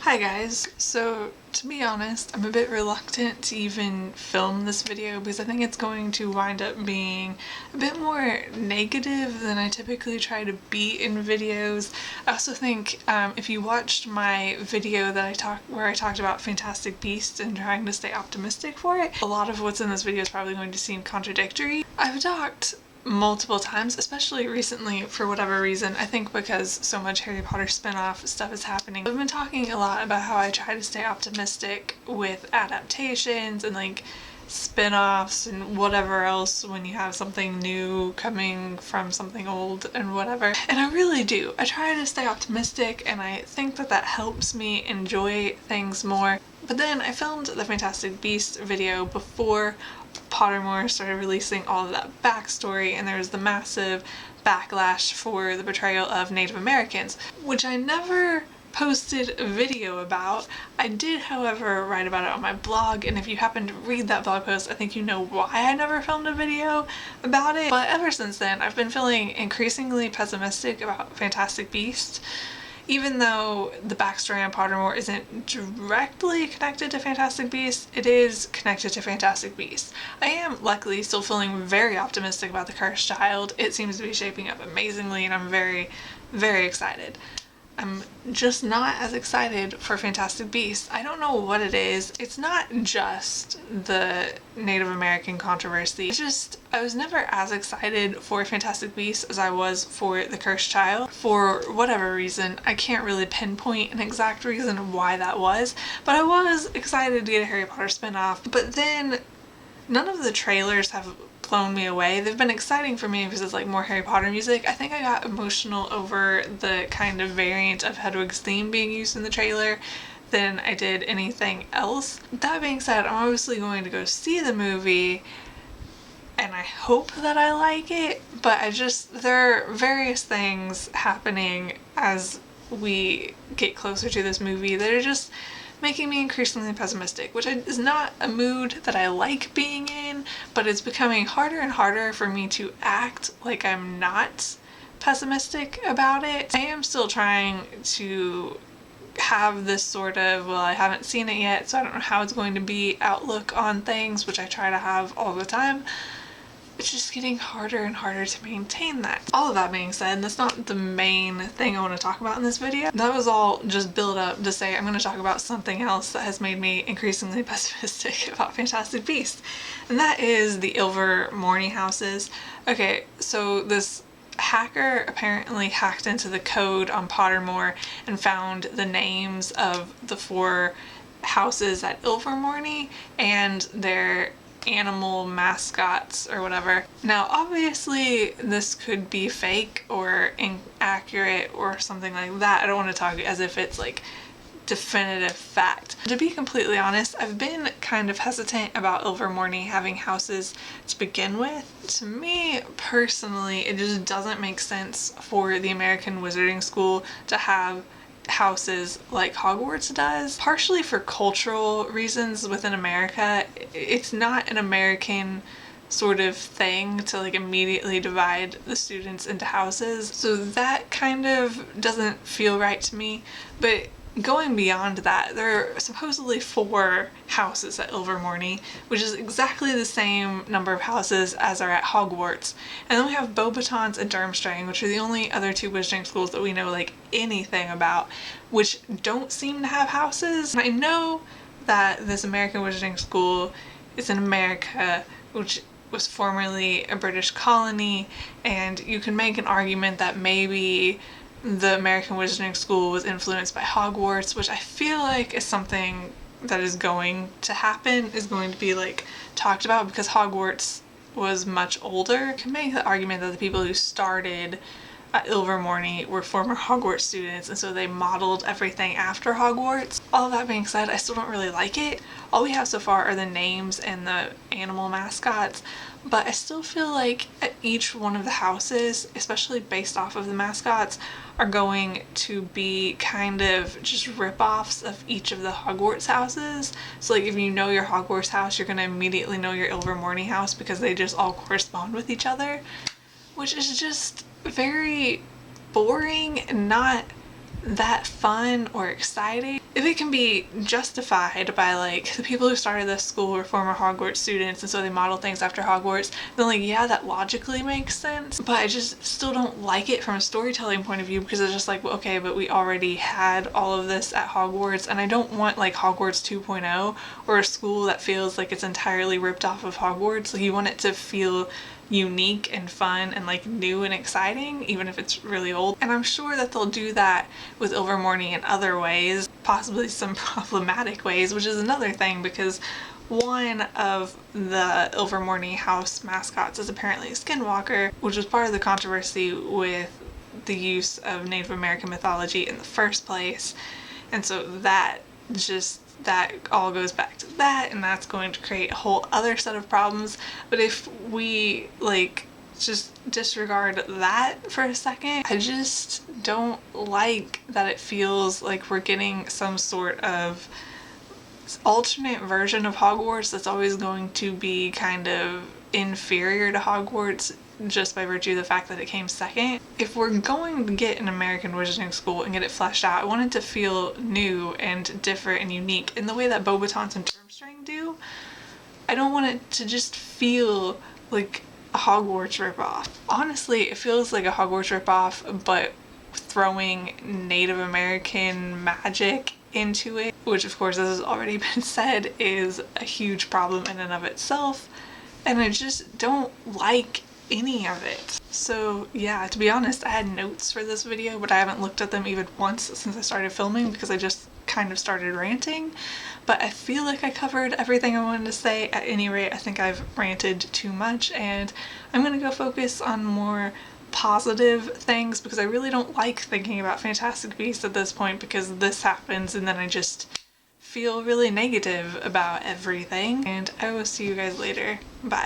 Hi guys, so to be honest, I'm a bit reluctant to even film this video because I think it's going to wind up being a bit more negative than I typically try to be in videos. I also think if you watched my video that where I talked about Fantastic Beasts and trying to stay optimistic for it, a lot of what's in this video is probably going to seem contradictory. I've talked multiple times, especially recently for whatever reason, I think because so much Harry Potter spin-off stuff is happening. I've been talking a lot about how I try to stay optimistic with adaptations and like spin-offs and whatever else when you have something new coming from something old and whatever. And I really do. I try to stay optimistic and I think that that helps me enjoy things more. But then I filmed the Fantastic Beasts video before Pottermore started releasing all of that backstory, and there was the massive backlash for the portrayal of Native Americans, which I never posted a video about. I did, however, write about it on my blog, and if you happen to read that blog post, I think you know why I never filmed a video about it. But ever since then, I've been feeling increasingly pessimistic about Fantastic Beasts. Even though the backstory on Pottermore isn't directly connected to Fantastic Beasts, it is connected to Fantastic Beasts. I am luckily still feeling very optimistic about the Cursed Child. It seems to be shaping up amazingly and I'm very, very excited. I'm just not as excited for Fantastic Beasts. I don't know what it is. It's not just the Native American controversy. It's just, I was never as excited for Fantastic Beasts as I was for The Cursed Child. For whatever reason, I can't really pinpoint an exact reason why that was, but I was excited to get a Harry Potter spinoff. But then none of the trailers have blown me away. They've been exciting for me because it's like more Harry Potter music. I think I got emotional over the kind of variant of Hedwig's theme being used in the trailer than I did anything else. That being said, I'm obviously going to go see the movie and I hope that I like it, but there are various things happening as we get closer to this movie that are just making me increasingly pessimistic, which is not a mood that I like being in, but it's becoming harder and harder for me to act like I'm not pessimistic about it. I am still trying to have this sort of, well, I haven't seen it yet, so I don't know how it's going to be outlook on things, which I try to have all the time. It's just getting harder and harder to maintain that. All of that being said, that's not the main thing I want to talk about in this video. That was all just build up to say I'm going to talk about something else that has made me increasingly pessimistic about Fantastic Beasts, and that is the Ilvermorny houses. Okay, so this hacker apparently hacked into the code on Pottermore and found the names of the 4 houses at Ilvermorny and their animal mascots or whatever. Now obviously this could be fake or inaccurate or something like that. I don't want to talk as if it's like definitive fact. To be completely honest, I've been kind of hesitant about Ilvermorny having houses to begin with. To me personally, it just doesn't make sense for the American Wizarding School to have houses like Hogwarts does. Partially for cultural reasons within America, it's not an American sort of thing to like immediately divide the students into houses, so that kind of doesn't feel right to me. But going beyond that, there are supposedly 4 houses at Ilvermorny, which is exactly the same number of houses as are at Hogwarts. And then we have Beauxbatons and Durmstrang, which are the only other 2 wizarding schools that we know like anything about, which don't seem to have houses. And I know that this American Wizarding School is in America, which was formerly a British colony, and you can make an argument that maybe the American Wizarding School was influenced by Hogwarts, which I feel like is something that is going to happen, is going to be like talked about because Hogwarts was much older. You can make the argument that the people who started at Ilvermorny were former Hogwarts students, and so they modeled everything after Hogwarts. All that being said, I still don't really like it. All we have so far are the names and the animal mascots, but I still feel like at each one of the houses, especially based off of the mascots, are going to be kind of just rip-offs of each of the Hogwarts houses. So like if you know your Hogwarts house, you're gonna immediately know your Ilvermorny house because they just all correspond with each other, which is just very boring and not that fun or exciting. if it can be justified by like the people who started this school were former Hogwarts students and so they model things after Hogwarts, then like yeah, that logically makes sense, but I just still don't like it from a storytelling point of view because it's just like, well, okay, but we already had all of this at Hogwarts and I don't want like Hogwarts 2.0 or a school that feels like it's entirely ripped off of Hogwarts. Like you want it to feel unique and fun and like new and exciting, even if it's really old. And I'm sure that they'll do that with Ilvermorny in other ways, possibly some problematic ways, which is another thing because one of the Ilvermorny house mascots is apparently a skinwalker, which was part of the controversy with the use of Native American mythology in the first place. And so that all goes back to that, and that's going to create a whole other set of problems. But if we like just disregard that for a second, I just don't like that it feels like we're getting some sort of alternate version of Hogwarts that's always going to be kind of inferior to Hogwarts just by virtue of the fact that it came second. If we're going to get an American wizarding school and get it fleshed out, I want it to feel new and different and unique in the way that Beauxbatons and Durmstrang do. I don't want it to just feel like a Hogwarts ripoff. Honestly, it feels like a Hogwarts ripoff, but throwing Native American magic into it, which of course, as has already been said, is a huge problem in and of itself, and I just don't like any of it. So yeah, to be honest, I had notes for this video, but I haven't looked at them even once since I started filming because I just kind of started ranting. But I feel like I covered everything I wanted to say. At any rate, I think I've ranted too much, and I'm gonna go focus on more positive things because I really don't like thinking about Fantastic Beasts at this point because this happens and then I just feel really negative about everything. And I will see you guys later. Bye.